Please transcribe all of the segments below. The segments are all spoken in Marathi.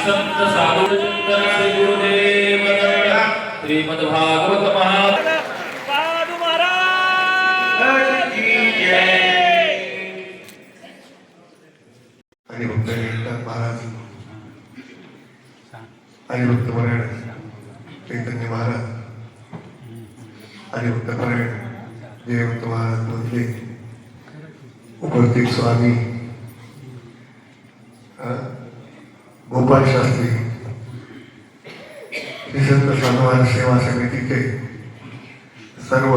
संत साधू चिंतन श्री गुरुदेव श्रीमद भागवत साधू महाराज की जय। आणि भक्त एकनाथ महाराज आणि भक्त परायण चैतन्य महाराज आणि भक्त परायण जयवंत महाराज बोलले उपस्थित स्वामी गोपाल शास्त्री श्री संत साधुवान सेवा समितीचे सर्व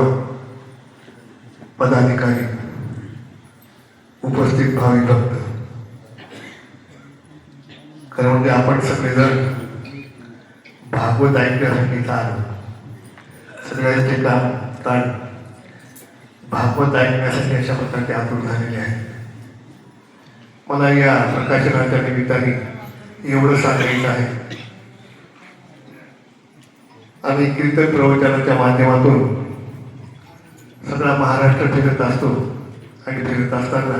पदाधिकारी, उपस्थित भावी भक्त, खरं म्हणजे आपण सगळेजण भागवत ऐकण्यासाठी आलो. सगळ्यांचे काम ताण भागवत ऐकण्यासाठी अशा प्रकारचे आतुर झालेले आहेत. मला या प्रकाशनाच्या निमित्ताने एवढं सांगायचं आहे. आम्ही कीर्तन प्रवचनाच्या माध्यमातून सगळा महाराष्ट्र फिरत असतो आणि फिरत असताना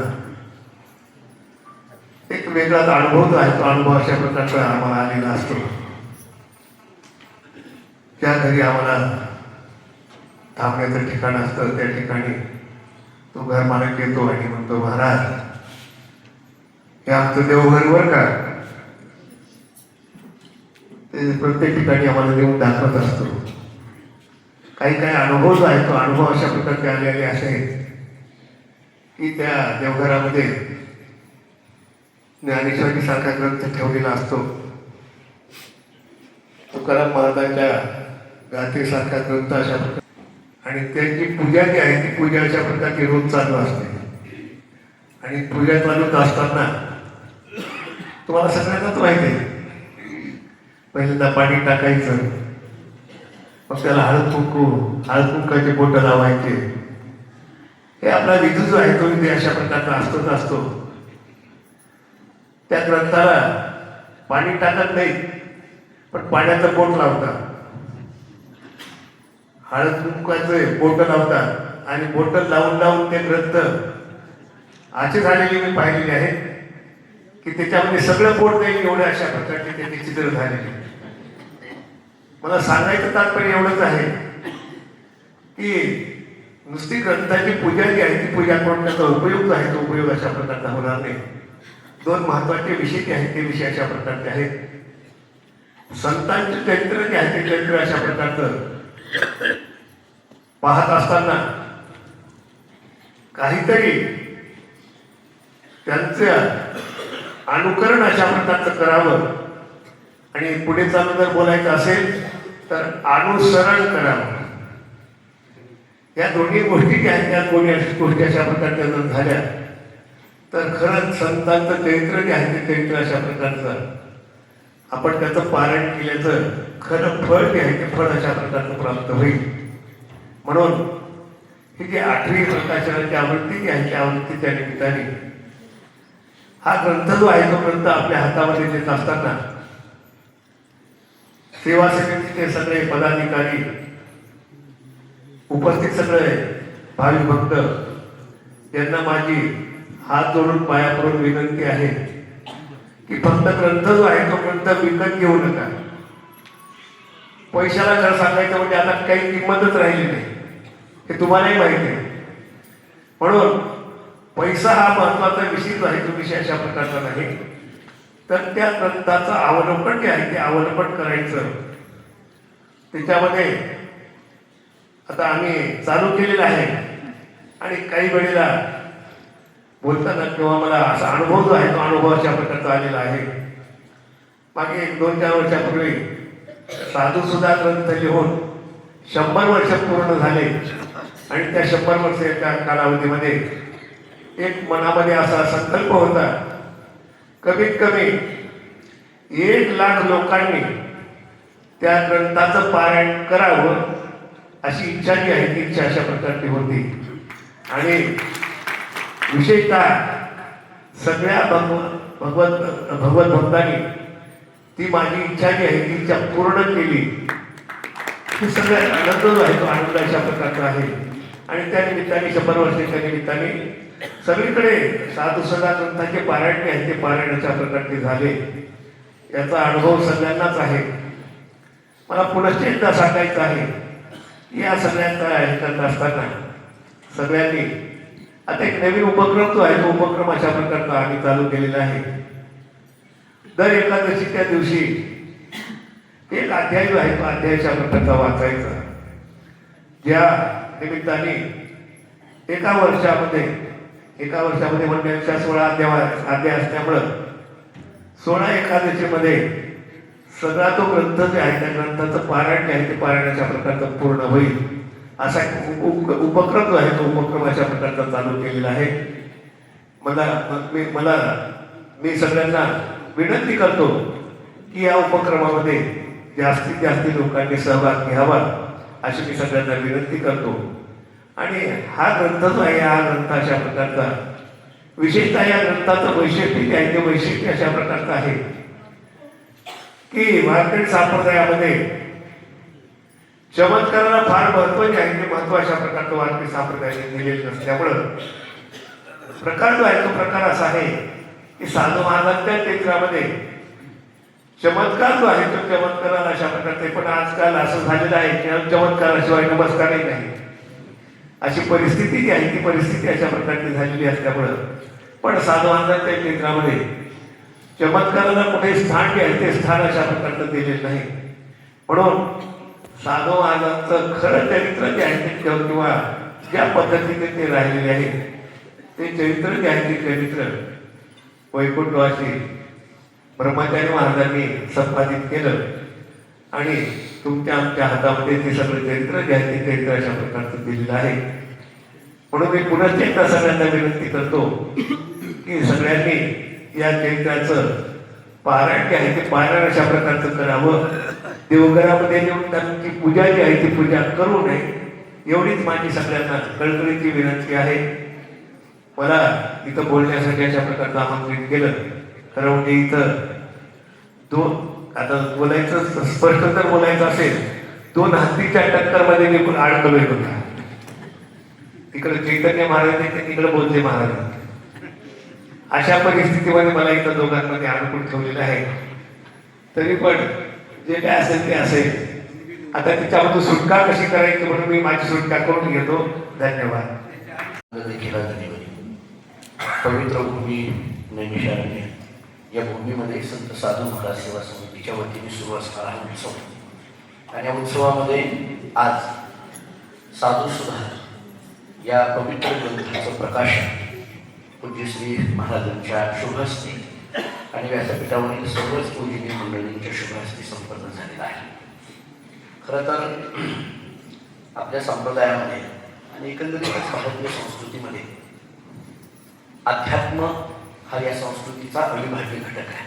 एक वेगळाच अनुभव जो आहे तो अनुभव अशा प्रकारचा आम्हाला आलेला असतो. त्या घरी आम्हाला थांबण्याचं ठिकाण असतं. त्या ठिकाणी तो घर मालक येतो आणि म्हणतो, महाराज हे आमचं देवघर वर का. ते प्रत्येक ठिकाणी आम्हाला देऊन दाखवत असतो. काही काही अनुभव जो आहे तो अनुभव अशा प्रकारचे आलेले असे की त्या देवघरामध्ये ज्ञानेश्वरी सारखा ग्रंथ ठेवलेला असतो. तुकाराम महाराजांच्या गाथेसारखा ग्रंथ अशा प्रकार आणि त्यांची पूजा जी आहे ती पूजा अशा प्रकारची रोज चालू असते. आणि पूजा चालूच असताना तुम्हाला सगळ्यांनाच माहिती आहे, पहिल्यांदा पाणी टाकायचं, मग त्याला हळद कुंकाचे बोट लावायचे. हे आपला विधी जो आहे तो विधी अशा प्रकारचा असतो. त्या ग्रंथाला पाणी टाकत नाही, पण पाण्याचं बोट लावतात, हळद कुंकाचे बोट लावतात आणि बोट लावून ते ग्रंथ असे झालेले मी पाहिलेले आहेत की त्याच्यामध्ये सगळं बोट नाही एवढे अशा प्रकारचे त्याचे चित्र झालेले. मला सांगायचं तात्पर्य एवढंच आहे की नुसती ग्रंथाची पूजा जी आहे ती पूजा करून त्याचा उपयोग जो आहे तो उपयोग अशा प्रकारचा होणार नाही. दोन महत्वाचे विषय जे आहेत ते विषय अशा प्रकारचे आहेत. संतांचे चरित्र जे आहे ते चरित्र अशा प्रकारचं पाहत असताना काहीतरी त्यांचं अनुकरण अशा प्रकारचं करावं आणि पुढे चालून जर बोलायचं असेल तर अनुसरण करावं. या दोन्ही गोष्टी ज्या आहेत त्या दोन्ही गोष्टी अशा प्रकारच्या जर झाल्या तर खरंच संतांचं चरित्र जे आहे ते चरित्र अशा प्रकारचं आपण त्याचं पारायण केल्याचं खरं फळ जे आहे ते फळ अशा प्रकारचं प्राप्त होईल. म्हणून ही जी 8वी प्रकाशनाची आवृत्ती जी आहे त्या आवृत्तीच्या निमित्ताने हा ग्रंथ जो आहे तो ग्रंथ आपल्या हातामध्ये देत असताना सेवा समितीचे सगळे पदाधिकारी, उपस्थित सगळे भाविक भक्त यांना माझी हात जोडून पाया पडून विनंती आहे की फक्त ग्रंथ जो आहे तो ग्रंथ विकत घेऊ नका. पैशाला जर सांगायचं म्हणजे आता काही किंमतच राहिली नाही हे तुम्हालाही माहिती आहे. म्हणून पैसा हा महत्वाचा विषय जो आहे तो विषय अशा प्रकारचा नाही, तर त्या ग्रंथाचं अवलोकन जे आहे ते अवलोकन करायचं. त्याच्यामध्ये आता आम्ही चालू केलेलं आहे आणि काही वेळेला बोलताना किंवा मला असा अनुभव जो आहे तो अनुभव अशा प्रकारचा आलेला आहे. मागे 2-4 वर्षापूर्वी साधू सुद्धा ग्रंथ लिहून 100 वर्ष पूर्ण झाले आणि त्या 100 वर्षाच्या कालावधीमध्ये एक मनामध्ये असा संकल्प होता, कमीत कमी 1 लाख लोकांनी त्या ग्रंथाचं पारायण करावं अशी इच्छा जी आहे ती इच्छा अशा प्रकारची होती. आणि विशेषतः सगळ्या भगवत भक्तांनी ती माझी इच्छा जी आहे ती इच्छा पूर्ण केली. ही सगळ्यात आनंद जो आहे तो आनंद अशा प्रकारचा आहे. आणि त्या निमित्ताने 100 वर्षाच्या निमित्ताने सगळीकडे साधू सदा ग्रंथाचे पारायण आहे ते पारायणाच्या प्रकारचे झाले. याचा अनुभव सगळ्यांनाच आहे. मला पुनश्च एकदा सांगायचं आहे, या सगळ्यांचा करत असताना सगळ्यांनी आता एक नवीन उपक्रम जो आहे तो उपक्रम अशा प्रकारचा आम्ही चालू केलेला आहे. दर एकादशीच्या दिवशी एक अध्याय जो आहे तो अध्याय अशा प्रकारचा वाचायचा, ज्या निमित्ताने एका वर्षामध्ये म्हणण्याच्या 16 अध्याय असल्यामुळं 16 एकादशीमध्ये सगळा तो ग्रंथ जे आहे त्या ग्रंथाचं पारायण जे आहे ते पारायणाच्या प्रकारचं पूर्ण होईल असा उपक्रम जो आहे तो उपक्रम अशा प्रकारचा चालू केलेला आहे. मी सगळ्यांना विनंती करतो की या उपक्रमामध्ये जास्तीत जास्त लोकांनी सहभाग घ्यावा अशी मी सगळ्यांना विनंती करतो. आणि हा ग्रंथ जो आहे हा ग्रंथ अशा प्रकारचा, विशेषतः या ग्रंथाचं वैशिष्ट्य जे आहे ते वैशिष्ट्य अशा प्रकारचं आहे की वारकरी संप्रदायामध्ये चमत्काराला फार महत्व जे आहे ते महत्व अशा प्रकारचं वारकरी संप्रदायाने दिलेलं नसल्यामुळं प्रकार जो आहे तो प्रकार असा आहे की साधू महाराजांच्या चरित्रामध्ये चमत्कार जो आहे तो चमत्काराला अशा प्रकारचे, पण आजकाल असं झालेलं आहे की चमत्काराशिवाय नमस्कारही नाही अशी परिस्थिती जी आहे ती परिस्थिती अशा प्रकारची झालेली असल्यामुळं, पण साधू महाराजांच्या चरित्रामध्ये चमत्काराला कुठे स्थान जे आहे ते स्थान अशा प्रकारचं दिलेलं नाही. म्हणून साधू महाराजांचं खरं चरित्र जे आहे ते किंवा ज्या पद्धतीने ते राहिलेले आहे ते चरित्र जे आहे ते चरित्र वैकुंठवासी ब्रह्मचारी महाराजांनी संपादित केलं आणि तुमच्या आमच्या हातामध्ये ते सगळं चरित्र जे आहे ते चरित्र अशा प्रकारचं दिलेलं आहे. म्हणून मी पुनश्च एकदा सगळ्यांना विनंती करतो की सगळ्यांनी या चरित्राचं पारायण जे आहे ते पारायण अशा प्रकारचं करावं. देवघरामध्ये येऊन त्यांची पूजा जी आहे ती पूजा करू नये एवढीच माझी सगळ्यांना कळकळीची विनंती आहे. मला इथं बोलण्यासाठी अशा प्रकारचं आमंत्रित केलं, खरं म्हणजे इथं आता बोलायचं स्पष्ट जर बोलायचं असेल 2 हत्तीच्या टक्करमध्ये मी अडकलोय होता. तिकडे चैतन्य महाराज तिकडे बोलते महाराज, अशा परिस्थितीमध्ये मला इथं दोघांमध्ये अडकून ठेवलेलं आहे. तरी पण जे काय असेल ते असेल. आता तिच्यामधून सुटका कशी करायची म्हणून मी माझी सुटका करून घेतो. धन्यवाद. पवित्र भूमी नैमिषारण्य या भूमीमध्ये संत साधू महाराज सेवा समितीच्या वतीने सुरू असणारा हा उत्सव, आणि या उत्सवामध्ये आज साधू सुधार या पवित्र ग्रंथाचं प्रकाशन पूज्य श्री महाराजांच्या शुभहस्ते आणि व्यासपीठावरील सर्वच पूजनीय मंडळींच्या शुभहस्ते संपन्न झालेला आहे. खरं तर आपल्या संप्रदायामध्ये आणि एकंदरीतच भारतीय संस्कृतीमध्ये अध्यात्म हा या संस्कृतीचा अविभाज्य घटक आहे.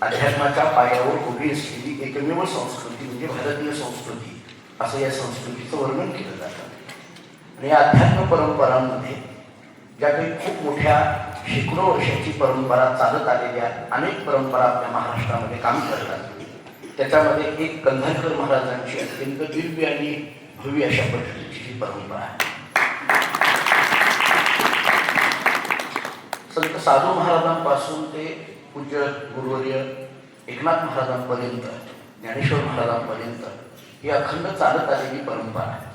अध्यात्माच्या पायावर उभी असलेली एकमेव संस्कृती म्हणजे भारतीय संस्कृती असं या संस्कृतीचं वर्णन केलं जातं. आणि या अध्यात्म परंपरांमध्ये ज्या काही खूप मोठ्या शेकडो वर्षाची परंपरा चालत आलेल्या अनेक परंपरा आपल्या महाराष्ट्रामध्ये काम करतात. त्याच्यामध्ये एक कंधारकर महाराजांची अत्यंत दिव्य आणि भव्य अशा पद्धतीची ही परंपरा आहे. संत साधू महाराजांपासून ते पूज्य गुरुवर्य एकनाथ महाराजांपर्यंत, ज्ञानेश्वर महाराजांपर्यंत ही अखंड चालत आलेली परंपरा आहे.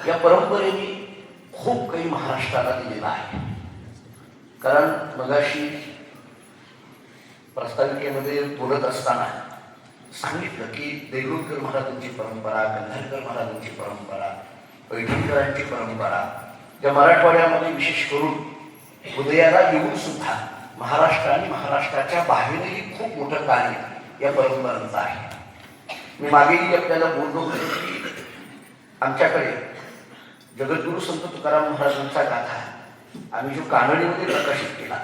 या परंपरेने खूप काही महाराष्ट्राला दिलेला आहे. कारण मगाशी प्रास्ताविकेमध्ये बोलत असताना सांगितलं की देगलूरकर महाराजांची परंपरा, कंधारकर महाराजांची परंपरा, पैठणकरांची परंपरा, ज्या मराठवाड्यामध्ये विशेष करून उदयाला येऊन सुद्धा महाराष्ट्र आणि महाराष्ट्राच्या बाहेरही खूप मोठं कार्य या परंपरांचं आहे. मी मागेही आपल्याला बोललो होतो की आमच्याकडे जगद्गुरु संत तुकाराम महाराजांचा गाथा आम्ही जो कानडीमध्ये प्रकाशित केला,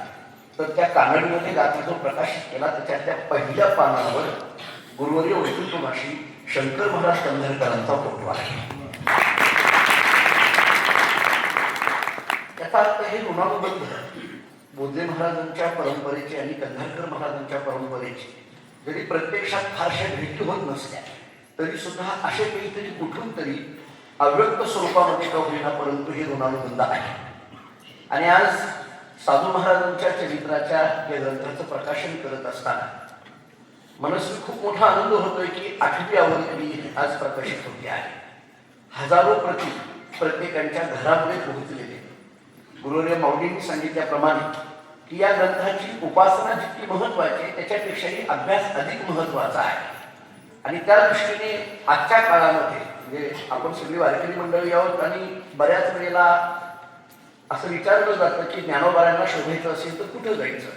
तर त्या कानडीमध्ये गाथा जो प्रकाशित केला त्याच्यातल्या पहिल्या पानावर गुरुवर्य वैकुंठवासी शंकर महाराज कंधारकरांचा फोटो आहे. याचा अर्थ हे ऋणानुबंध बोधले महाराजांच्या परंपरेचे आणि कंधारकर महाराजांच्या परंपरेचे जरी प्रत्यक्षात फारशा भेटी होत नसल्या तरी सुद्धा असे काहीतरी कुठून तरी अव्यक्त स्वरूपामध्ये का होईना परंतु हे ऋणानुबंध आहे. आणि आज साधू महाराजांच्या चरित्राच्या या ग्रंथाचं प्रकाशन करत असताना मनस्वी खूप मोठा आनंद होतोय की 8वी आवृत्ती आज प्रकाशित होते आहे. हजारो प्रती प्रत्येकांच्या घरामध्ये पोहोचलेले. गुरुदेव माऊलींनी सांगितल्याप्रमाणे की या ग्रंथाची उपासना जितकी महत्वाची आहे त्याच्यापेक्षाही अभ्यास अधिक महत्वाचा आहे. आणि त्या दृष्टीने आजच्या काळामध्ये म्हणजे आपण सगळी वारकरी मंडळी आहोत आणि बऱ्याच वेळेला असं विचारलं जातं की ज्ञानोबारांना शोधायचं असेल तर कुठं जायचं.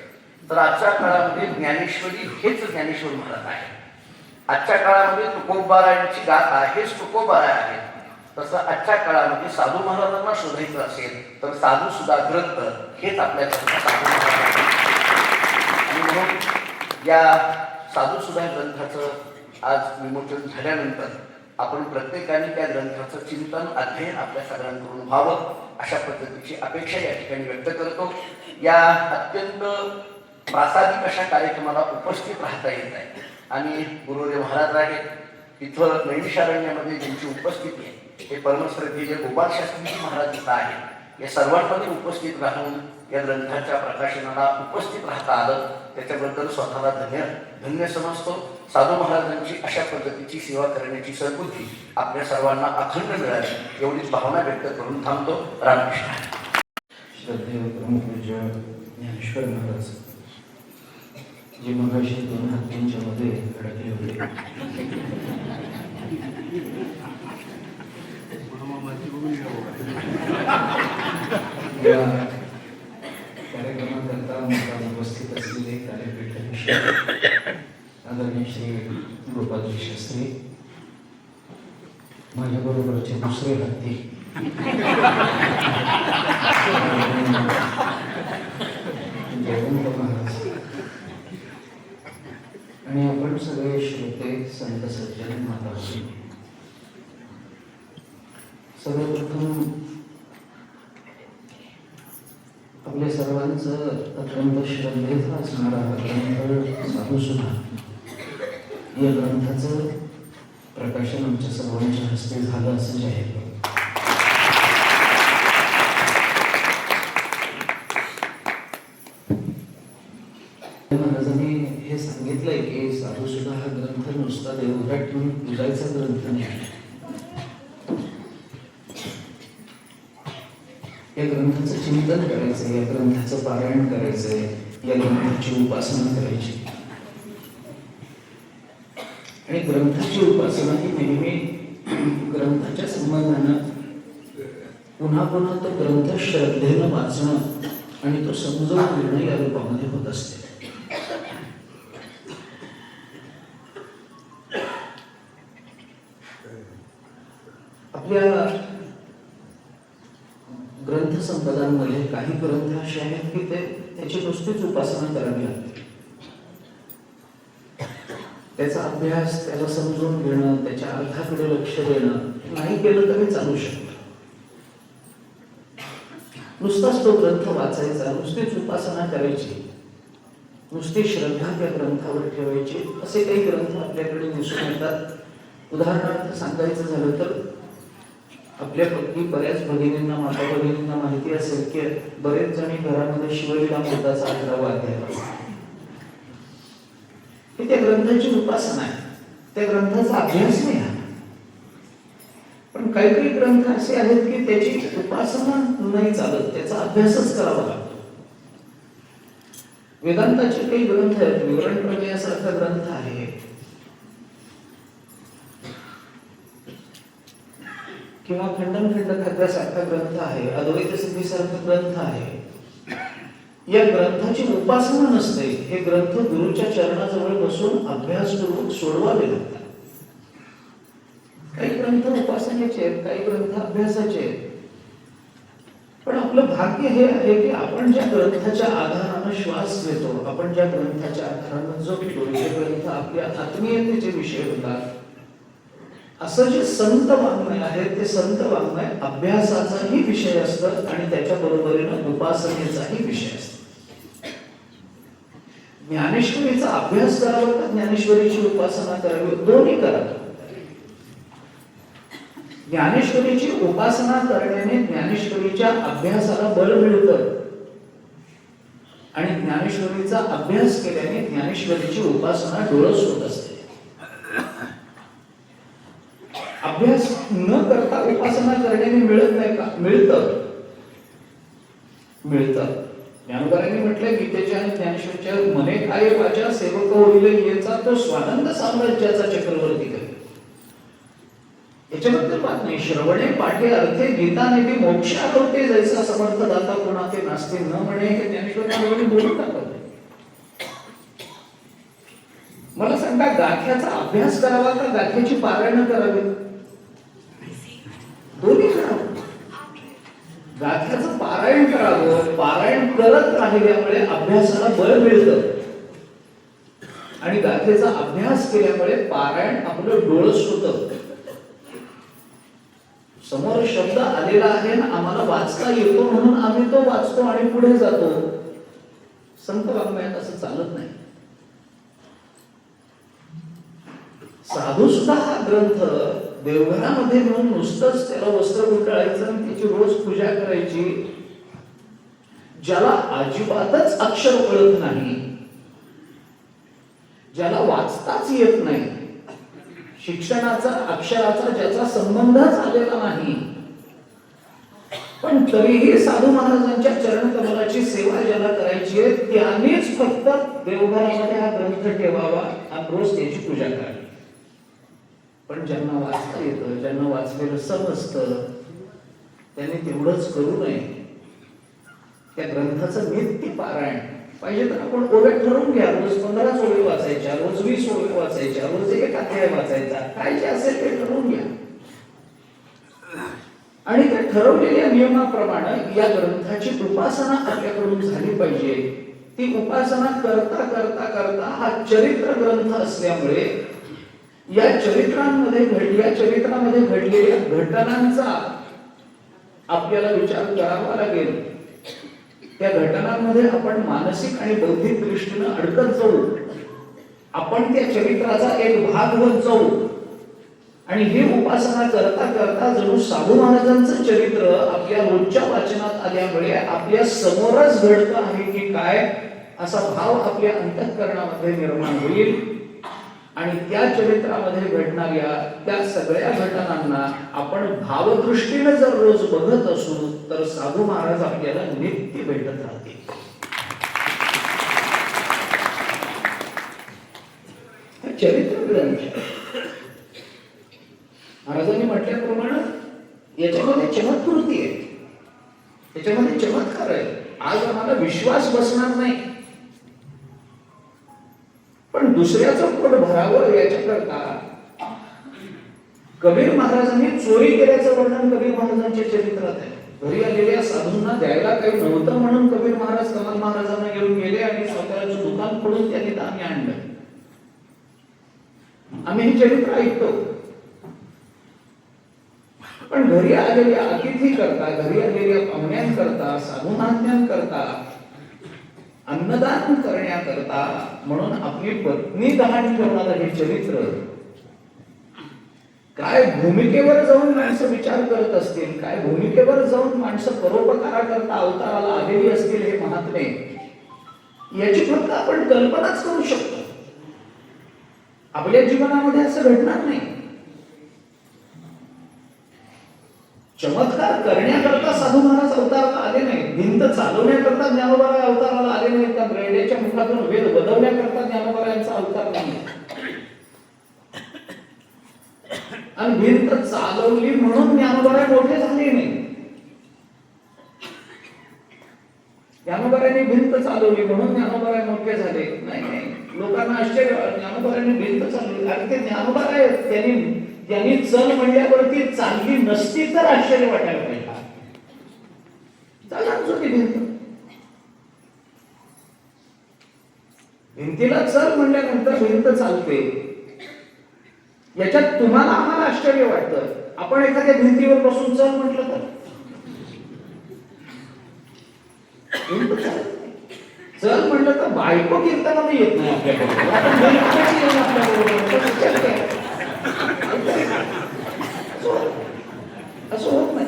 तर आजच्या काळामध्ये ज्ञानेश्वरी हेच ज्ञानेश्वर महाराज आहे. आजच्या काळामध्ये तुकोबारायांची गाथा हेच तुकोबारा आहे. तसं आजच्या काळामध्ये साधू महाराजांना शोधायचं असेल तर साधू सुद्धा ग्रंथ हेच आपल्यासाठी साधू महाराज. आणि म्हणून या साधू सुद्धा ग्रंथाचं आज विमोचन झाल्यानंतर आपण प्रत्येकाने त्या ग्रंथाचं चिंतन अध्ययन आपल्या सगळ्यांकडून व्हावं अशा पद्धतीची अपेक्षा या ठिकाणी व्यक्त करतो. या अत्यंत प्रासादिक अशा कार्यक्रमाला उपस्थित राहता येत आहे आणि गुरुदेव महाराज आहेत इथं नैमिषारण्यामध्ये ज्यांची उपस्थिती आहे हे परमश्रद्धेय गोपाल शास्त्री महाराज इथं आहे. या सर्वांमध्ये उपस्थित राहून या ग्रंथाच्या प्रकाशनाला उपस्थित राहता आलं त्याच्याबद्दल स्वतःला धन्य समजतो. साधू महाराजांची अशा पद्धतीची सेवा करण्याची सद्बुद्धी आपल्या सर्वांना अखंड मिळाली एवढीच भावना व्यक्त करून थांबतो. रामकृष्ण. श्रद्धेय परमपूज्य ज्ञानेश्वर महाराज जे मगाशी 2 हातांच्या मध्ये अडकले होते या कार्यक्रमाकरता उपस्थित असलेले कार्यपीठाधीश आदरणीय श्री गोपालजी शास्त्री, माझ्याबरोबरचे दुसरे हत्ती जयवंत महाराज आणि आपण सगळे श्रोते संत सज्जन माता भगिनी, सर्वप्रथम आपल्या सर्वांचं अत्यंत श्रद्धेचा असणारा ग्रंथ साधू सुधा या ग्रंथाचं प्रकाशन आमच्या सर्वांच्या हस्ते झालं असं जाहीर करतो. महाराजांनी हे सांगितलंय की साधू सुद्धा हा ग्रंथ नुसता देवघाट म्हणून पूजायचा ग्रंथ नाही. या ग्रंथाचं चिंतन करायचं, या ग्रंथाचं पारायण करायचंय, या ग्रंथाची उपासना करायची. आणि ग्रंथाची उपासना ही नेहमी ग्रंथाच्या संबंधानं पुन्हा पुन्हा तो ग्रंथ श्रद्धेनं वाचणं आणि तो समजून घेणं या रूपामध्ये होत असते. आपल्या ग्रंथ संपदांमध्ये काही ग्रंथ असे आहेत की त्याची नुसतीच उपासना करावी लागते. त्याचा अभ्यास, त्याला समजून घेणं, त्याच्या अर्थाकडे लक्ष देणं नाही केलं तरी चालू शकतं. नुसताच तो ग्रंथ वाचायचा, नुसतीच उपासना करायची, नुसती श्रद्धा त्या ग्रंथावर ठेवायची असे काही ग्रंथ आपल्याकडे दिसून येतात. उदाहरणार्थ सांगायचं झालं तर आपल्यापैकी बऱ्याच भगिनींना, माता भगिनींना माहिती असेल की बरेच जणी घरामध्ये शिवलीलामृताचा 11वा अध्याय वाचतात. ही त्या ग्रंथाची उपासना आहे, त्या ग्रंथाचा अभ्यास नाही आहे. पण काही काही ग्रंथ असे आहेत की त्याची उपासना नाही चालत, त्याचा अभ्यासच करावा लागतो. वेदांताचे काही ग्रंथ आहेत, विवरण प्रमेयासारखा ग्रंथ आहे किंवा खंडन खंड खात्यासारखा ग्रंथ आहे, अद्वैत सिद्धीसारखा ग्रंथ आहे. या ग्रंथाची उपासना नसते. हे ग्रंथ गुरुच्या चरणाजवळ बसून अभ्यासपूर्वक सोडवावे लागतात. काही ग्रंथ उपासनेचे आहेत, काही ग्रंथ अभ्यासाचे आहेत. पण आपलं भाग्य हे आहे की आपण ज्या ग्रंथाच्या आधारानं श्वास घेतो, आपण ज्या ग्रंथाच्या आधारानं जगतो, जे ग्रंथ आपल्या आत्मीयतेचे विषय होतात, असं जे संत वाङ्मय आहे ते संत वाङ्मय अभ्यासाचाही विषय असतं आणि त्याच्या बरोबरीनं उपासनेचाही विषय असतो. ज्ञानेश्वरीचा अभ्यास करावा का ज्ञानेश्वरीची उपासना करावी? दोन्ही करावं. ज्ञानेश्वरीची उपासना करण्याने ज्ञानेश्वरीच्या अभ्यासाला बळ मिळतं ज्ञानेश्वरीचा अभ्यास केल्याने ज्ञानेश्वरीची उपासना डोळस होत असते. अभ्यास न करता उपासना करण्याने मिळत नाही का? मिळतं. ज्ञानोबांनी म्हटलंय गीतेच्या आणि ज्ञानेश्वरीच्या, मने काय वाचा सेवक होईल याचा तो स्वानंद साम्राज्याचा चक्रवर्ती करेल. याच्याबद्दल बात नाही. श्रवणे पाठे अर्थे गीता नेते मोक्ष आरोग्य जैसा समर्थ दाता कोणा ते नास्ते न म्हणे हे ज्ञानेश्वरी बोलून टाकत. मला सांगा, गाथ्याचा अभ्यास करावा का गाथ्याची पारायण करावी? दोन्ही करावं. गाथ्याचं पारायण करावं. पारायण करत राहिल्यामुळे अभ्यासाला बळ मिळतं आणि गाथेचा अभ्यास केल्यामुळे पारायण आपलं डोळस होतं. समोर शब्द आलेला आहे ना, आम्हाला वाचता येतो म्हणून आम्ही तो वाचतो आणि पुढे जातो. संत वाङ्मयात असं चालत नाही. साधू सुद्धा हा ग्रंथ देवघरामध्ये नेऊन नुसतंच त्याला वस्त्र गुंडाळायचं आणि त्याची रोज पूजा करायची. ज्याला अजिबातच अक्षर कळत नाही, ज्याला वाचताच येत नाही, शिक्षणाचा अक्षराचा ज्याचा संबंधच आलेला नाही, पण तरीही साधू महाराजांच्या चरणकमलाची सेवा ज्याला करायची आहे त्यानेच फक्त देवघरामध्ये हा ग्रंथ ठेवावा आणि रोज त्याची पूजा करावी. पण ज्यांना वाचता येतं, ज्यांना वाचलेलं समजतं, त्यांनी तेवढंच करू नये. त्या ग्रंथाचं नित्य पारायण पाहिजे तर आपण ओव्या ठरवून घ्या. रोज 15 ओळी वाचायच्या, रोज 20 ओळी वाचायच्या, रोज एक अध्याय वाचायचा, काय जे असेल ते ठरवून घ्या. आणि त्या ठरवलेल्या नियमाप्रमाणे या ग्रंथाची उपासना आपल्याकडून झाली पाहिजे. ती उपासना करता करता करता हा चरित्र ग्रंथ असल्यामुळे या चरित्रामध्ये घडलेल्या घटनांचा आपल्याला विचार करावा लागेल. त्या घटनांमध्ये आपण मानसिक आणि बौद्धिक दृष्टीने अडकत जाऊ. आपण त्या चरित्राचा एक भाग होत जाऊ आणि ही उपासना करता करता जणू साधू महाराजांचं चरित्र आपल्या रोजच्या वाचनात आल्यामुळे आपल्या समोरच घडतं आहे की काय असा भाव आपल्या अंतःकरणामध्ये निर्माण होईल. आणि त्या चरित्रामध्ये घडणाऱ्या त्या सगळ्या घटनांना आपण भावदृष्टीने जर रोज बघत असू तर साधू महाराज आपल्याला नित्य भेटत राहतील. चरित्र ग्रंथ महाराजांनी म्हटल्याप्रमाणे याच्यामध्ये चमत्कृती आहे, त्याच्यामध्ये चमत्कार आहे. आज आम्हाला विश्वास बसणार नाही, पण दुसऱ्याचं पोट भरावं याच्याकरता कबीर महाराजांनी चोरी केल्याचं वर्णन कबीर महाराजांच्या चरित्रात आहे. घरी आलेल्या साधूंना द्यायला काही नव्हतं म्हणून कबीर महाराज कमल महाराजांना घेऊन गेले आणि स्वतःचं दुकान फोडून त्यांनी धान्य आणलं. आम्ही हे चरित्र ऐकतो, पण घरी आलेल्या अतिथी करता, घरी आलेल्या पाहुण्यांकरता, साधू महात्म्यांकरता, अन्नदान करण्याकरता म्हणून आपली पत्नी गहाण ठेवणारं हे चरित्र काय भूमिकेवर जाऊन माणसं विचार करत असतील, काय भूमिकेवर जाऊन माणसं परोपकाराकरता अवताराला आलेली असतील हे महात्मे, याची फक्त आपण कल्पनाच करू शकतो. आपल्या जीवनामध्ये असं घडणार नाही. चमत्कार करण्याकरता साधू महाराज अवताराला आले नाही, भिंत चालवण्याकरता ज्ञानोबा अवताराला आले नाहीत, का रेड्याच्या मुखातून वेद बदलण्याकरता ज्ञानोबा यांचा अवतार नाही. आणि भिंत चालवली म्हणून ज्ञानोबा मोठे झाले नाही. ज्ञानोबांनी भिंत चालवली म्हणून ज्ञानोबा मोठे झाले नाही. लोकांना आश्चर्य, ज्ञानोबांनी भिंत चालवली, अरे ते ज्ञानोबा त्यांनी चल म्हणल्यावरती चालली नसती तर आश्चर्य वाटायला पाहिजे. भिंत भिंतीला चल म्हणल्यानंतर भिंत चालते. याच्यात तुम्हाला आम्हाला आश्चर्य वाटतं. आपण एखाद्या भिंतीवर बसून चल म्हटलं तर भिंत चालत नाही. चल म्हटलं तर बायको कीर्तनामध्ये येत नाही आपल्याकडे. असं होत नाही.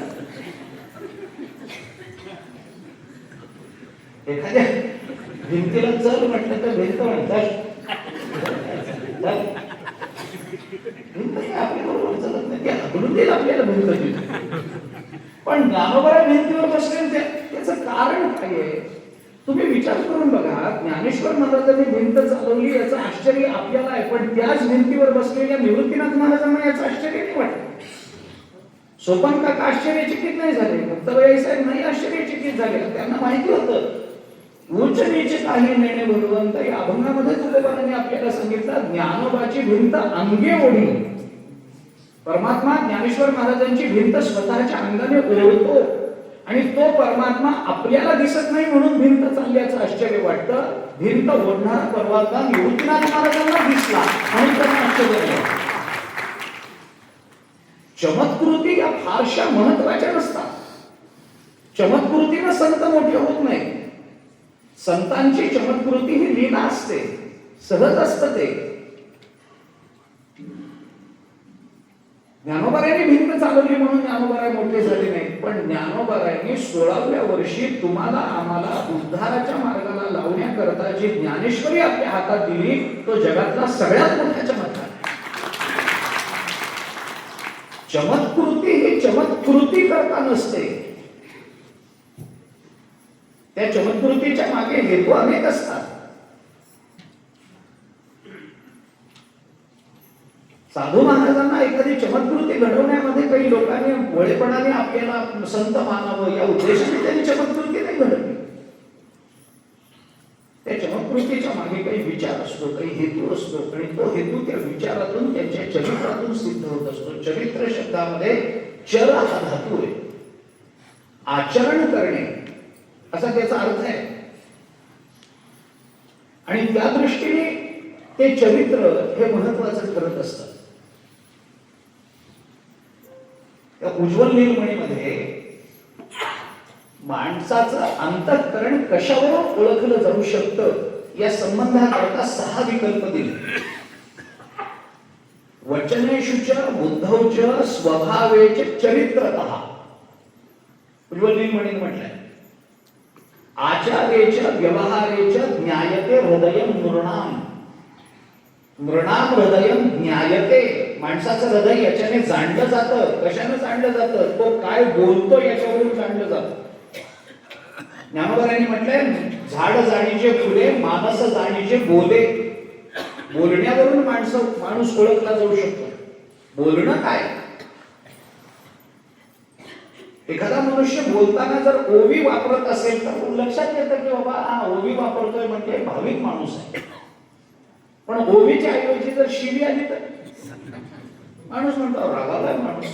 भिंतीला चल म्हटलं तर भिंत म्हणतात भिंत काय आपल्या बरोबर चलत नाही, ते हाकलून देईल आपल्याला भिंत तिथे. पण ज्ञानोबा भिंतीवर बसले त्याचं कारण काय आहे? तुम्ही विचार करून बघा. ज्ञानेश्वर महाराजांनी भिंत चालवली याचं आश्चर्य आपल्याला आहे, पण त्याच भिंतीवर बसलेल्या निवृत्तीनाथ महाराजांना याचं आश्चर्य नाही वाटत. सोपान काका आश्चर्यचकित नाही झाले, मुक्ताबाई साहेब नाही आश्चर्यचकित झाले. त्यांना माहिती होतं उच्च नीच काही नेणे भगवंत. या अभंगामध्ये तुकोबांनी आपल्याला सांगितलं ज्ञानोबाची भिंत अंगे ओढी. परमात्मा ज्ञानेश्वर महाराजांची भिंत स्वतःच्या अंगाने ओढतो आणि तो परमात्मा आपल्याला दिसत नाही म्हणून भिंत चालल्याचं आश्चर्य वाटतं. भिंत ओढणारा परमात्मा निवृत्तीनाथ महाराजांना दिसला आणि त्यांना आश्चर्य वाटलं. चमत्कृती या फारशा महत्वाच्या नसतात. चमत्कृतीनं संत मोठे होत नाही. संतांची चमत्कृती ही लीला असते, सहज असतं ते. ज्ञानोबारायांनी भिंत चालवली म्हणून ज्ञानोबाराय मोठे झाले नाही, पण ज्ञानोबारायांनी 16व्या वर्षी तुम्हाला आम्हाला उद्धाराच्या मार्गाला लावण्याकरता जी ज्ञानेश्वरी आपल्या हातात दिली तो जगातला सगळ्यात मोठा चमत्कार. चमत्कृती ही चमत्कृती करता नसते. त्या चमत्कृतीच्या मागे हेतू अनेक असतात. साधू महाराजांना एखादी चमत्कृती घडवण्यामध्ये काही लोकांनी वळेपणाने आपल्याला संत मानावं या उद्देशाने त्यांनी चमत्कृती नाही घडवली. त्या चमत्कृतीच्या मागे काही विचार असतो, काही हेतू असतो आणि तो हेतू त्या विचारातून त्यांच्या चरित्रातून सिद्ध होत असतो. चरित्र शब्दामध्ये चर हा धातू आहे. आचरण करणे असा त्याचा अर्थ आहे आणि त्या दृष्टीने ते चरित्र हे महत्वाचं ठरत असतं. त्या उज्ज्वल नीलमणीमध्ये माणसाचं अंतःकरण कशावरून ओळखलं जाऊ शकतं या संबंधाकरता 6 विकल्प दिले. वचनेषुच बुद्धौच स्वभावेच चरित्रतः. उज्ज्वल नीलमणीने म्हटलंय आचार्येच व्यवहारेच ज्ञायते हृदय नृणाम. नृणाम हृदय ज्ञायते. माणसाचं हृदय याच्याने जाणलं जातं. कशाने जाणलं जातं? तो काय बोलतो याच्यावरून जाणलं जातं. ज्ञानोबारायांनी म्हटलंय झाड जाणीचे फुले मानस जाणीचे बोले. बोलण्यावरून माणूस ओळखला जाऊ शकतो. बोलणं काय? एखादा मनुष्य बोलताना जर ओवी वापरत असेल तर लक्षात येतं की बाबा हा ओवी वापरतोय म्हणजे भाविक माणूस आहे. पण ओवीच्या ऐवजी जर शिवी आली तर माणूस म्हणतो रागावलाय माणूस.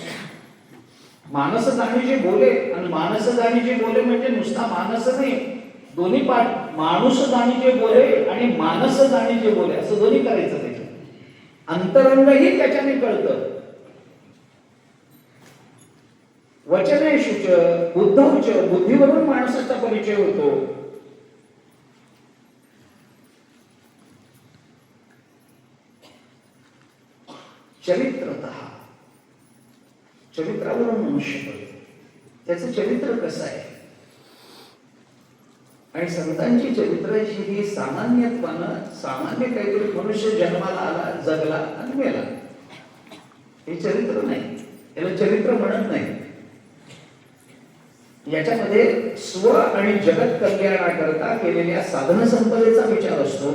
मानस जाणीचे बोले आणि मानस जाणीचे बोले म्हणजे नुसता मानस नाही, दोन्ही पाठ माणूस जाणीचे बोले आणि मानस जाणीचे बोले असं दोन्ही करायचं. त्याचे अंतरंगही त्याच्याने कळतं. वचनेषुच बुद्धौच बुद्धीवरून माणसाचा परिचय होतो. चरित्रतः चरित्रावरून मनुष्य कळतो. त्याचं चरित्र कसं आहे आणि संतांची चरित्राची ही सामान्यत्वानं सामान्य काहीतरी मनुष्य जन्माला आला जगला आणि मेला हे चरित्र नाही. याला चरित्र म्हणत नाही. याच्यामध्ये स्व आणि जगत कल्याणाकरता केलेल्या साधन संपदेचा विचार असतो.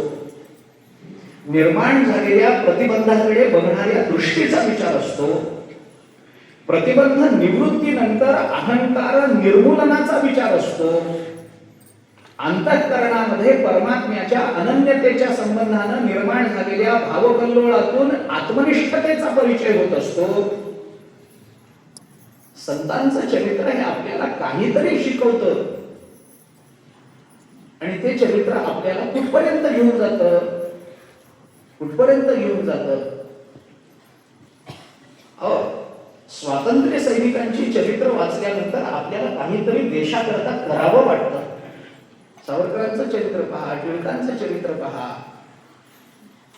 निर्माण झालेल्या प्रतिबंधाकडे बघणाऱ्या दृष्टीचा विचार असतो. प्रतिबंध निवृत्तीनंतर अहंकार निर्मूलनाचा विचार असतो. अंतःकरणामध्ये परमात्म्याच्या अनन्यतेच्या संबंधानं निर्माण झालेल्या भावकल्लोळातून आत्मनिष्ठतेचा परिचय होत असतो. संतांचं चरित्र हे आपल्याला काहीतरी शिकवतं आणि ते चरित्र आपल्याला कुठपर्यंत घेऊन जातं, कुठपर्यंत घेऊन जातं. स्वातंत्र्य सैनिकांची चरित्र वाचल्यानंतर आपल्याला काहीतरी देशाकरता करावं वाटतं. सावरकरांचं चरित्र पहा, टिळकांचं चरित्र पहा,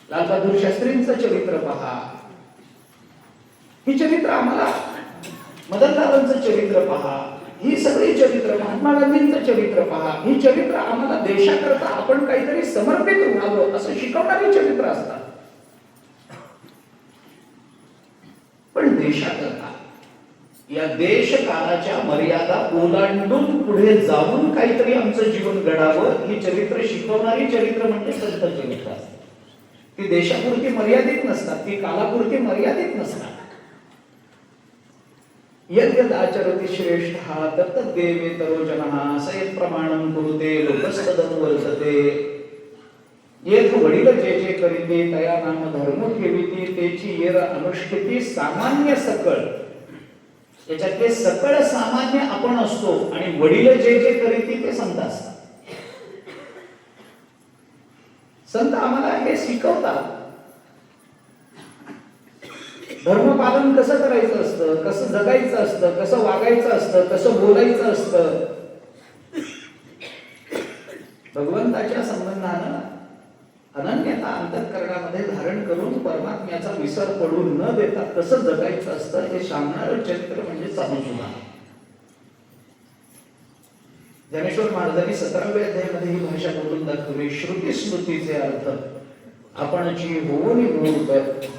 लालबहादूर शास्त्रींचं चरित्र पहा. ही चरित्र आम्हाला मदनलालांचं चरित्र पहा, ही सगळी चरित्र, महात्मा गांधींचं चरित्र पहा, ही चरित्र आम्हाला देशाकरता आपण काहीतरी समर्पित व्हावं असं शिकवणारी चरित्र असतात. पण देशाकरता या देश काळाच्या मर्यादा ओलांडून पुढे जाऊन काहीतरी आमचं जीवन घडावं ही चरित्र शिकवणारी चरित्र म्हणजे संत चरित्र असतात. ती देशापुरती मर्यादित नसतात, ती कालापुरती मर्यादित नसतात. यद्यदाचरति श्रेष्ठः तत्तद्देवेतरो जनः स यत्प्रमाणं कुरुते लोकस्तदनुवर्तते. येथ वडील जे जे करीते तया नाम धर्म ठेविते तेची येर अनुष्ठिती सामान्य सकळ. याच्यातले सकळ सामान्य आपण असतो आणि वडील जे जे करीते ते संत असतात. संत आम्हाला हे शिकवतात धर्मपालन कसं करायचं असतं, कसं जगायचं असतं, कसं वागायचं असतं, कसं बोलायचं असतं. भगवंताच्या संबंधानं अनन्यता अंतःकरणामध्ये धारण करून परमात्म्याचा विसर पडून न देता कसं जगायचं असतं हे सांगणारं चरित्र म्हणजे साधुसुधा. ज्ञानेश्वर महाराजांनी 17व्या अध्यायामध्ये ही भाषा बोलून दाखवली. श्रुती स्मृतीचे अर्थ आपणची होऊन मूर्त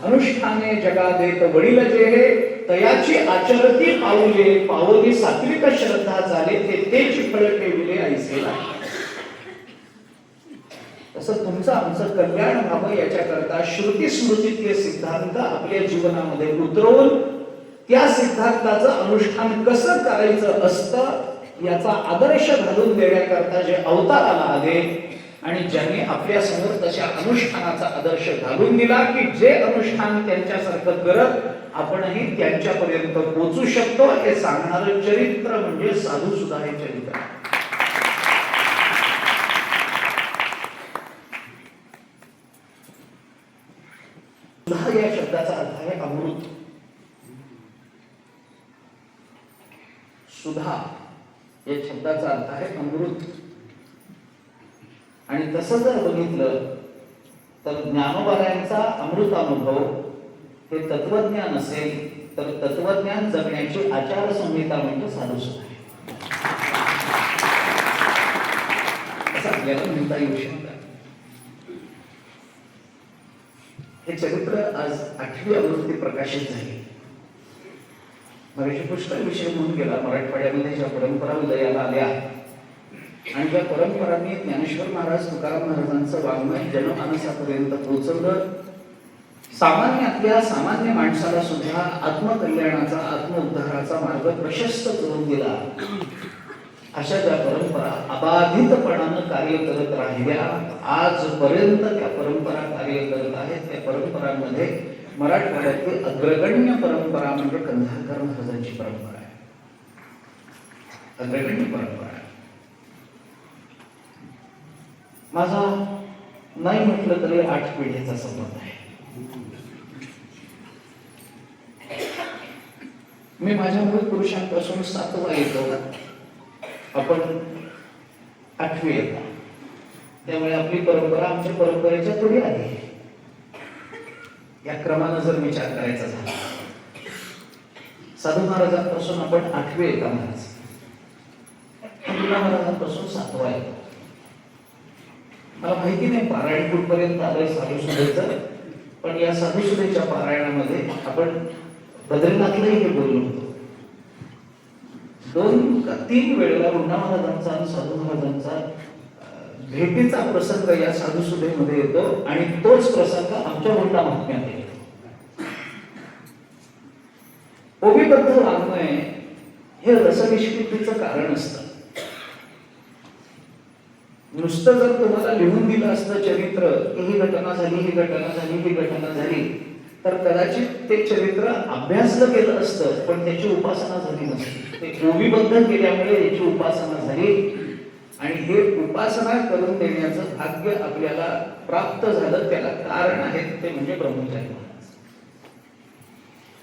अनुष्ठाने जगा देत वडील जे हे तयाची आचरती पाऊले पावली सात्विक श्रद्धा झाले ते तेच फळ ठेविले ऐसेला. तसं तुमचं आमचं कल्याण व्हावं याच्याकरता श्रुती स्मृतीतले सिद्धांत आपल्या जीवनामध्ये उतरवून त्या सिद्धांताचं अनुष्ठान कसं करायचं असतं याचा आदर्श घालून देण्याकरता जे अवताराला आले आणि ज्यांनी आपल्या समोर तशा अनुष्ठानाचा आदर्श घालून दिला की जे अनुष्ठान त्यांच्यासारखं करत आपणही त्यांच्यापर्यंत पोहोचू शकतो हे सांगणारं चरित्र म्हणजे साधुसुधा हे चरित्र. सुधा या शब्दाचा अर्थ आहे अमृत. सुधा या शब्दाचा अर्थ आहे अमृत. आणि तसं जर बघितलं तर ज्ञानोबायांचा अमृतानुभव हे तत्वज्ञान असेल तर तत्वज्ञान जगण्याची आचारसंहिता म्हणजे साधुसुधा आहे असं आपल्याला म्हणता येऊ शकतं. हे चरित्र आज 8वी आवृत्ती प्रकाशित झाली. मराठी पुस्तक विषय म्हणून गेला. मराठवाड्यामध्ये ज्या परंपरा उदयाला आल्या आणि ज्या परंपरांनी ज्ञानेश्वर महाराज तुकाराम महाराजांचं वाङ्मय जनमानसापर्यंत पोहोचवलं, सामान्यातल्या सामान्य माणसाला सुद्धा आत्मकल्याणाचा आत्मउद्धाराचा मार्ग प्रशस्त करून दिला, अशा ज्या परंपरा अबाधितपणानं कार्य करत राहिल्या आजपर्यंत त्या परंपरा कार्य करत आहेत. त्या परंपरांमध्ये मराठवाड्यातील अग्रगण्य परंपरा म्हणजे कंधारकर महाराजांची परंपरा आहे. अग्रगण्य परंपरा माझा नाही म्हटलं तरी 8 पिढीचा संबंध आहे. मी माझ्या मूळ पुरुषांपासून 7वा येतो, आपण 8वी येतो. त्यामुळे आपली परंपरा आमच्या परंपरेच्या थोडी आधी आहे. या क्रमानं जर विचार करायचा झाला साधू महाराजांपासून आपण 8वे येता महाराज, तुकाराम महाराजांपासून 7वा येतो. मला माहिती नाही पारायण कुठपर्यंत आलंय साधुसुधेचं, पण या साधुसुधेच्या पारायणामध्ये आपण बद्रीनाथलाही हे बोललो होतो. 2 का 3 वेळेला रुंडा महाराजांचा आणि साधू महाराजांचा भेटीचा प्रसंग या साधुसुधेमध्ये येतो आणि तोच प्रसंग आमच्या रुंडा महात्म्यात येतो. ओवीबद्ध वाङ्मय हे रसनिष्पत्तीचं कारण असतं. नुसतं जर तुम्हाला लिहून दिलं असतं चरित्र की ही घटना झाली, ही घटना झाली, ही घटना झाली, तर कदाचित ते चरित्र अभ्यासलं गेलं असतं पण त्याची उपासना झाली नसती. ते ओवीबद्ध केल्यामुळे याची उपासना झाली आणि हे उपासना करून देण्याचं भाग्य आपल्याला प्राप्त झालं. त्याला कारण आहे ते म्हणजे ब्रह्मचारी महाराज.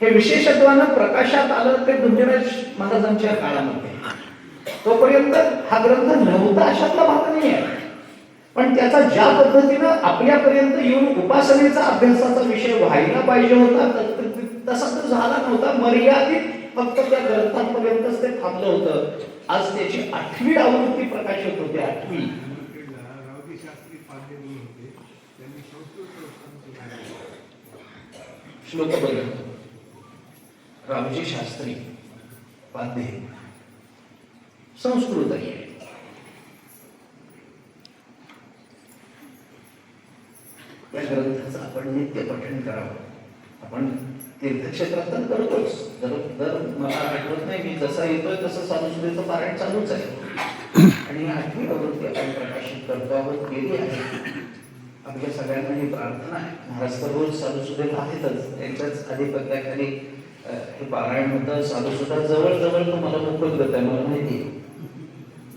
हे विशेषत्वानं प्रकाशात आलं ते गुंजराज महाराजांच्या काळामध्ये. तोपर्यंत हा ग्रंथ नव्हता अशातला भाग नाही आहे, पण त्याचा ज्या पद्धतीनं आपल्यापर्यंत येऊन उपासनेचा अभ्यासाचा विषय व्हायला पाहिजे होता तसा तो झाला नव्हता. मर्यादित फक्त त्या ग्रंथांपर्यंतच ते थांबलं होतं. आज त्याची 8वी आवृत्ती प्रकाशित होते. 8वी. रावजी शास्त्री पांडे म्हणून होते, त्यांनी संस्कृत श्लोक बघा. रावजी शास्त्री पांडे संस्कृत आहे. या ग्रंथाचं आपण नित्य पठण करावं. आपण तीर्थक्षेत्रात तर करतोच. दर मला आठवत नाही, मी जसा येतोय तसं साधुसुधेचं पारायण चालूच आहे. आणि 8वी आवृत्ती आपण प्रकाशित करतो आहोत, केली आहे. आपल्या सगळ्यांना ही प्रार्थना आहे. महाराज तर रोज साधुसुधेला आहेतच, त्यांच्याच आधिपत्याखाली हे पारायण होतं. साधुसुधा जवळजवळ तुम्हाला मोफत देत आहे, मला माहिती आहे.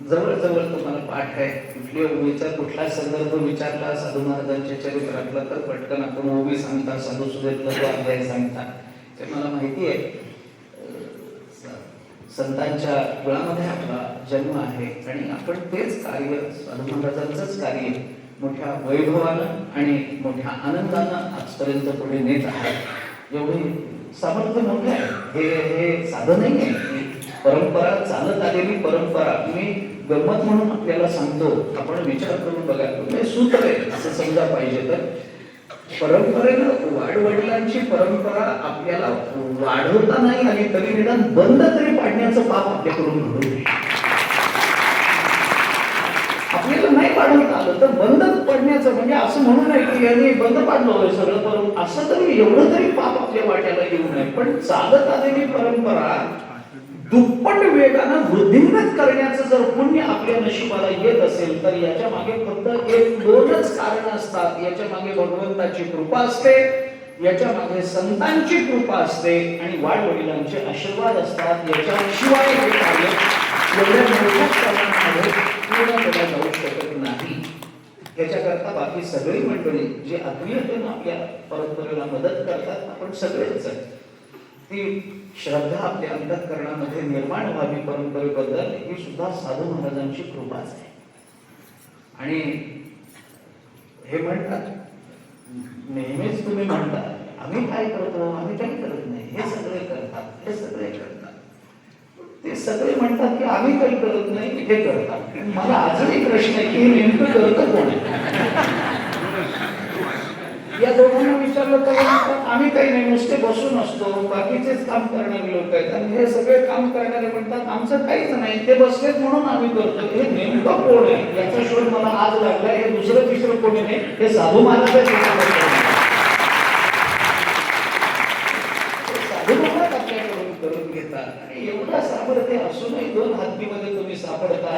जवळजवळ तुम्हाला पाठ आहे. कुठली ओवीचा कुठला संदर्भ विचारला साधू महाराजांच्या चरित्रातला तर पटकन आपण ओवी सांगता, साधुसुधेतला तो अध्याय सांगता. ते मला माहिती आहे. संतांच्या कुळामध्ये आपला जन्म आहे आणि आपण तेच कार्य, साधू महाराजांचंच कार्य मोठ्या वैभवानं आणि मोठ्या आनंदानं आजपर्यंत पुढे नेत आहात. एवढे सामर्थ्य मोठे आहे. हे साधं नाही आहे, परंपरा चालत आलेली परंपरा. मी गंमत म्हणून आपल्याला सांगतो, आपण विचार करून बघा. हे सूत्र आहे असं समजा पाहिजे तर. परंपरेनं वाडवडिलांची परंपरा आपल्याला वाढवता नाही आली तरी निदान बंद तरी पाडण्याचं पाप आपल्याकडून घडू नये. आपल्याला नाही पाडवता आलं तर बंद पडण्याचं, म्हणजे असं म्हणू नये की यांनी बंद पाडलं सगळं करून, असं तरी एवढं तरी पाप आपल्या वाट्याला येऊ नये. पण चालत आलेली परंपरा दुप्पट वेगानं वृद्धिंगत करण्याचं जर पुण्य आपल्या नशिबाला येत असेल तर याच्या मागे फक्त 1-2च कारण असतात. याच्या मागे भगवंताची कृपा असते, याच्या मागे संतांची कृपा असते आणि वाडवडिलांचे आशीर्वाद असतात. याच्याशिवाय हे कार्य एवढ्या मोठ्या स्तरामध्ये पूर्ण केलं जाऊ शकत नाही. याच्याकरता बाकी सगळी मंडळी जी आत्मीयतेनं आपल्या परंपरेला मदत करतात, आपण सगळेच ती श्रद्धा आपल्या अंतःकरणामध्ये निर्माण व्हावी परंपरेबद्दल, ही सुद्धा साधू महाराजांची कृपाच आहे. आणि हे म्हणतात, नेहमीच तुम्ही म्हणता आम्ही काय करतो, आम्ही काही करत नाही, हे सगळे करतात, हे सगळे करतात. ते सगळे म्हणतात की आम्ही काही करत नाही, हे करतात. मला अजूनही प्रश्न आहे की हे नेमकं करतं कोण आहे? या दोघांना विचारलं तर आम्ही काही नाही, नुसते बसून असतो, बाकीचेच काम करणारे लोक आहेत. आणि हे सगळे काम करणारे म्हणतात आमचं काहीच नाही, ते बसलेत म्हणून आम्ही करतो. हे नेमकं कोण आहे याचा शोध मला आज लागला. हे दुसरं तिसरं कोणी नाही, हे साधू महाराज साधू महाराज आपल्याकडून करून घेतात. आणि एवढा सामर्थ्य असूनही 2 हत्तीमध्ये तुम्ही सापडता.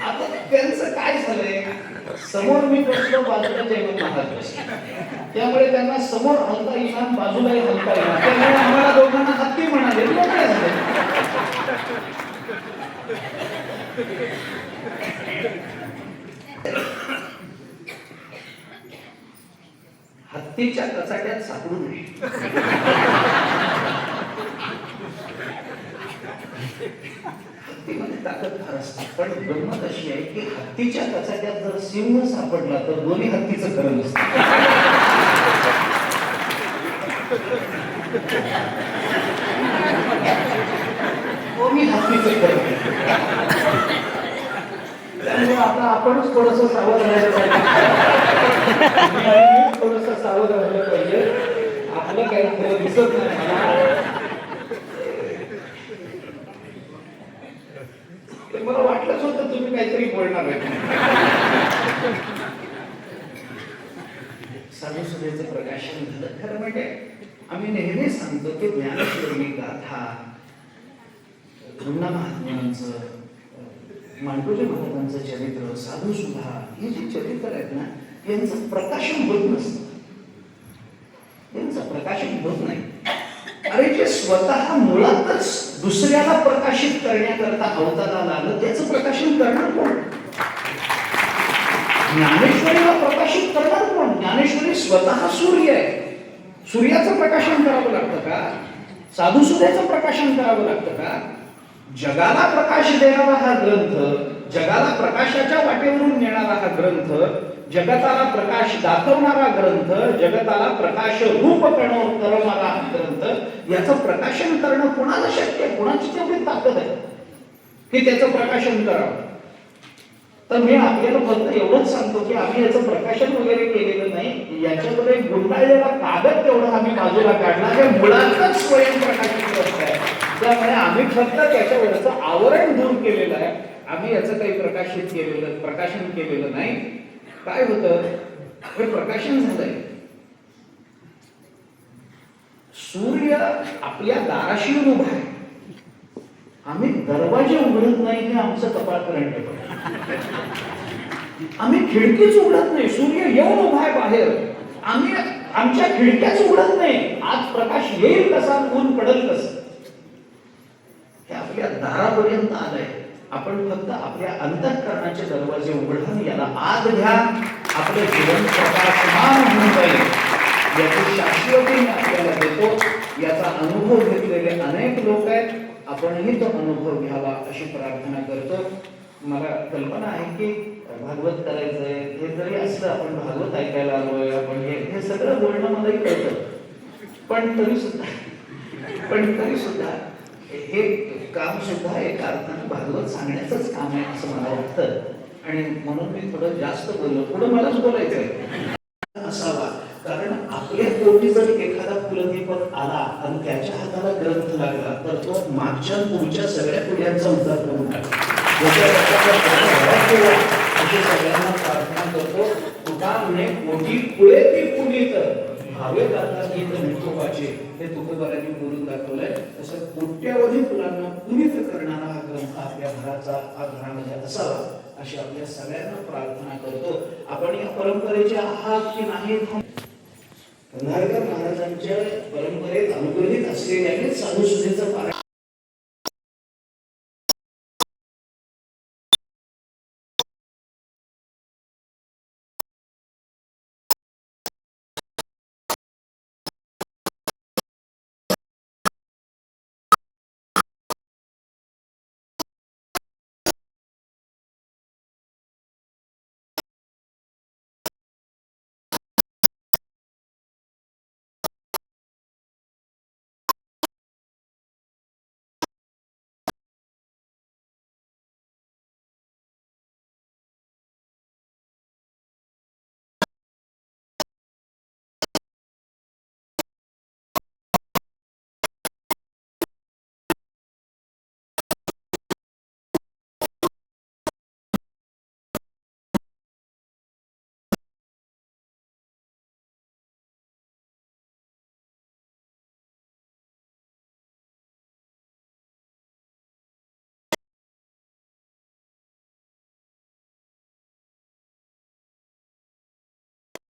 आता त्यांचं काय झालंय, समोर मी बसलो, बाजूला जयवंत महाराज बसले, त्यामुळे त्यांना समोर हलता येईना, बाजूलाही हलता येईना, त्यामुळे आम्हाला दोघांना हत्ती म्हणाले. काय झालं? हत्तीच्या कचाट्यात सापडू नये. हत्तीमध्ये ताकद फार असते, पण गंमत अशी आहे की हत्तीच्या कचाट्यात जर सिंह सापडला तर दोन्ही हत्तीचं खरं नसतं. दोन्ही हत्तीचं खरं. त्यामुळे आता आपणच थोडंसं सावध राहिलं पाहिजे. थोडंसं सावध राहिलं पाहिजे. आपलं काही खरं दिसत नाही. मला वाटलंच होतं तुम्ही काहीतरी बोलणार आहे. साधुसुधेचं प्रकाशन झालं. खरं म्हणजे आम्ही नेहमी सांगतो की ज्ञानेश्वरी गाथा, रुग्ण महात्म्यांचं, मांडोजी महाराजांचं चरित्र, साधुसुधा, ही जी चरित्र आहेत ना, यांचं प्रकाशन होत नसतं. यांचं प्रकाशन होत नाही. अरे जे स्वतः मुळातच दुसऱ्याला प्रकाशित करण्याकरता अवताराला आलं, त्याचं प्रकाशन करणार कोण? ज्ञानेश्वरीला प्रकाशित करणार कोण? ज्ञानेश्वरी स्वतः सूर्य आहे. सूर्याचं प्रकाशन करावं लागतं का? साधुसुधेचं प्रकाशन करावं लागतं का? जगाला प्रकाश देणारा हा ग्रंथ जगाला प्रकाशाच्या वाटेवरून नेणारा हा ग्रंथ, जगताला प्रकाश दाखवणारा ग्रंथ, जगताला प्रकाश रूप करणारा ग्रंथ, याचं प्रकाशन करणं कुणाला शक्य आहे? कुणाची तेवढी ताकद आहे की त्याचं प्रकाशन करावं? तर मी आपल्याला फक्त एवढंच सांगतो की आम्ही याचं प्रकाशन वगैरे केलेलं नाही. याच्यामध्ये गुंडाळलेला कागद तेवढा आम्ही बाजूला काढला, हे मुळातच स्वयंप्रकाशित ग्रंथ आहे. त्यामुळे आम्ही फक्त त्याच्यावरचं आवरण दूर केलेलं आहे. आम्ही याचं काही प्रकाशन केलेलं नाही. काय होतं, हे प्रकाशन झालंय. सूर्य आपल्या दाराशी येऊन उभा आहे, आम्ही दरवाजे उघडत नाही, हे आमचं कपाळ करंट आहे. आम्ही खिडकीच उघडत नाही, सूर्य येऊन उभा आहे बाहेर, आम्ही आमच्या खिडक्याच उघडत नाही. आज प्रकाश येईल कसा, ऊन पडेल कसं, हे आपल्या दारापर्यंत आलंय. आपण फक्त आपल्या अंतःकरणाचे दरवाजे उघडून याला आत घ्या, आपलं जीवन प्रकाशमान होऊन जाईल. याची शाश्वती मी आपल्याला देतो. याचा अनुभव घेतलेले अनेक लोक आहेत, आपणही तो अनुभव घ्यावा अशी प्रार्थना करतो. मला कल्पना आहे की भागवत करायचंय, हे जरी असलं, आपण भागवत ऐकायला आलोय, आपण हे सगळं बोलणं मलाही कळतं, पण तरी सुद्धा हे काम सुद्धा एका अर्थानं भागवत सांगण्याचंच काम आहे असं मला वाटतं. आणि म्हणून मी थोडं जास्त बोललो, पुढे मलाच बोलायचंय असावा. कारण आपल्या पोटी जर एखादा कुलदीपक आला आणि त्याच्या हाताला ग्रंथ लागला, तर तो मागच्या पुढच्या सगळ्या पिढ्यांचा उद्धार करून टाकतो. अशी सगळ्यांना प्रार्थना करतो. तुकाने पोटी पुढे ती पुढीत भावे करता गीत विठोबाचे, हे तुकोबारांनी बोलून दाखवलंय. तसं कोट्यावधी फुलांना पुनीत करणारा हा ग्रंथ आपल्या घरामध्ये असावा अशी आपल्या सगळ्यांना प्रार्थना करतो. आपण या परंपरेचे आहात की नाही, कंधारकर महाराजांच्या परंपरेत अनुग्रहित असलेल्या साधुसुधेचं पारायण